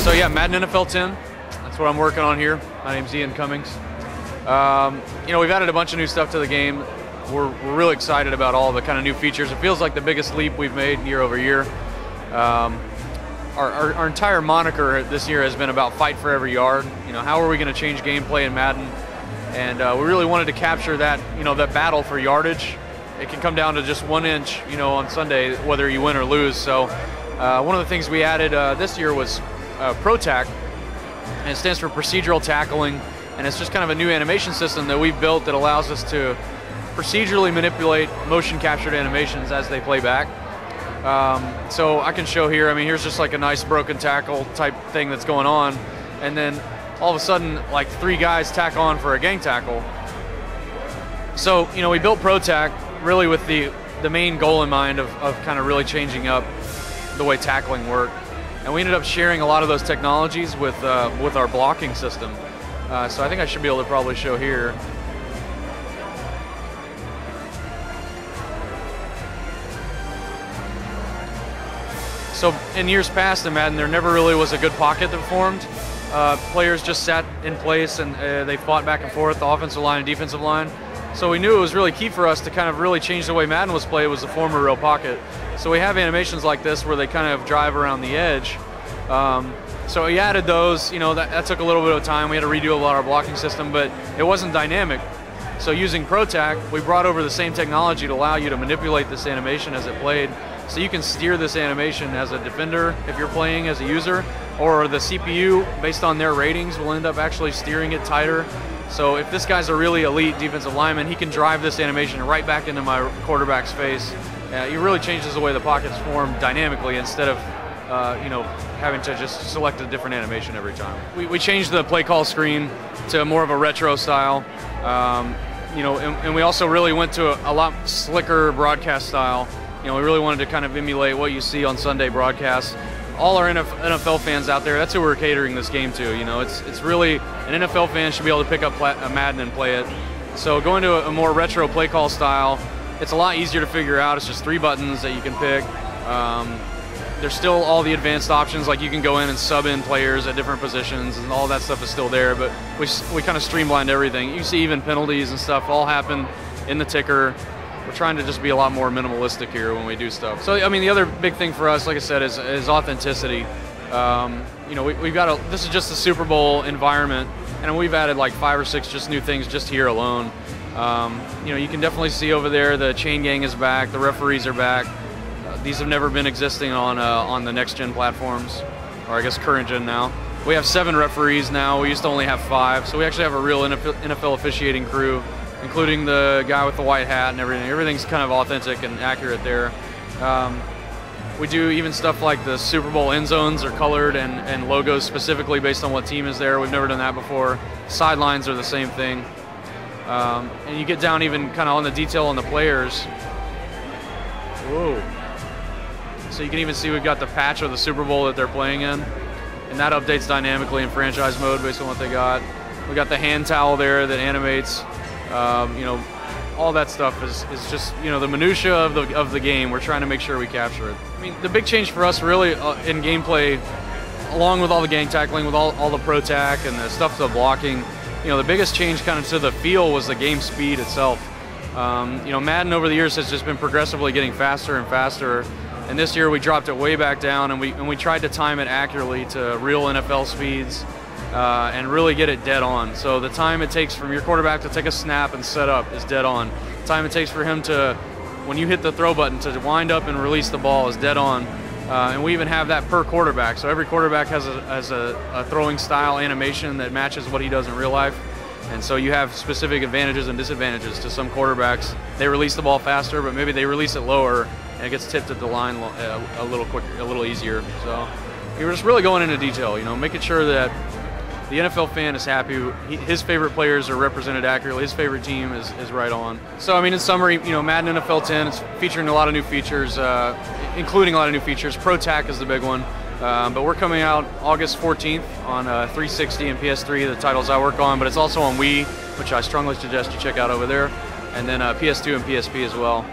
So yeah, Madden NFL 10. That's what I'm working on here. My name's Ian Cummings. You know, we've added a bunch of new stuff to the game. We're really excited about all the kind of new features. It feels like the biggest leap we've made year over year. Our entire moniker this year has been about fight for every yard. You know, how are we going to change gameplay in Madden? And we really wanted to capture that, you know, that battle for yardage. It can come down to just 1 inch, you know, on Sunday, whether you win or lose. So one of the things we added this year was ProTac, and it stands for procedural tackling, and it's just kind of a new animation system that we've built that allows us to procedurally manipulate motion captured animations as they play back. So I can show here, I mean, here's just like a nice broken tackle type thing that's going on, and then all of a sudden, like 3 guys tack on for a gang tackle. So, you know, we built ProTac really with the main goal in mind of kind of really changing up the way tackling worked. And we ended up sharing a lot of those technologies with our blocking system. So I think I should be able to probably show here. So in years past in Madden, there never really was a good pocket that formed. Players just sat in place and they fought back and forth, the offensive line and defensive line. So we knew it was really key for us to kind of really change the way Madden was played, was to form a real pocket. So we have animations like this where they kind of drive around the edge. So we added those, you know, that took a little bit of time. We had to redo a lot of our blocking system, but it wasn't dynamic. So using ProTac, we brought over the same technology to allow you to manipulate this animation as it played. So you can steer this animation as a defender if you're playing as a user, or the CPU, based on their ratings, will end up actually steering it tighter. So if this guy's a really elite defensive lineman, he can drive this animation right back into my quarterback's face. It really changes the way the pockets form dynamically instead of you know, having to just select a different animation every time. We changed the play call screen to more of a retro style. You know, and we also really went to a lot slicker broadcast style. You know, we really wanted to kind of emulate what you see on Sunday broadcasts. All our NFL fans out there, that's who we're catering this game to. You know, it's really, an NFL fan should be able to pick up a Madden and play it. So going to a more retro play call style, it's a lot easier to figure out. It's just 3 buttons that you can pick. There's still all the advanced options, like you can go in and sub in players at different positions, and all that stuff is still there, but we kind of streamlined everything. You see even penalties and stuff all happen in the ticker. We're trying to just be a lot more minimalistic here when we do stuff. So, I mean, the other big thing for us, like I said, is authenticity. You know, we've got this is just the Super Bowl environment, and we've added like 5 or 6 just new things just here alone. You know, you can definitely see over there the chain gang is back, the referees are back. These have never been existing on the next gen platforms, or I guess current gen now. We have 7 referees now. We used to only have 5, so we actually have a real NFL officiating crew, including the guy with the white hat and everything. Everything's kind of authentic and accurate there. We do even stuff like the Super Bowl end zones are colored and logos specifically based on what team is there. We've never done that before. Sidelines are the same thing. And you get down even kind of on the detail on the players. Whoa. So you can even see we've got the patch of the Super Bowl that they're playing in, and that updates dynamically in franchise mode based on what they got. We got the hand towel there that animates. You know, all that stuff is just, you know, the minutia of the game. We're trying to make sure we capture it. I mean, the big change for us really in gameplay, along with all the gang tackling, with all the ProTac and the stuff to the blocking, you know, the biggest change kind of to the feel was the game speed itself. You know, Madden over the years has just been progressively getting faster and faster. And this year we dropped it way back down, and we tried to time it accurately to real NFL speeds and really get it dead on. So the time it takes from your quarterback to take a snap and set up is dead on. The time it takes for him to, when you hit the throw button, to wind up and release the ball is dead on. And we even have that per quarterback. So every quarterback has a throwing style animation that matches what he does in real life. And so you have specific advantages and disadvantages to some quarterbacks. They release the ball faster, but maybe they release it lower, and it gets tipped at the line a little quicker, a little easier. So we were just really going into detail, you know, making sure that the NFL fan is happy. His favorite players are represented accurately. His favorite team is right on. So, I mean, in summary, you know, Madden NFL 10 is featuring a lot of new features, including a lot of new features. ProTac is the big one. But we're coming out August 14th on 360 and PS3, the titles I work on, but it's also on Wii, which I strongly suggest you check out over there, and then PS2 and PSP as well.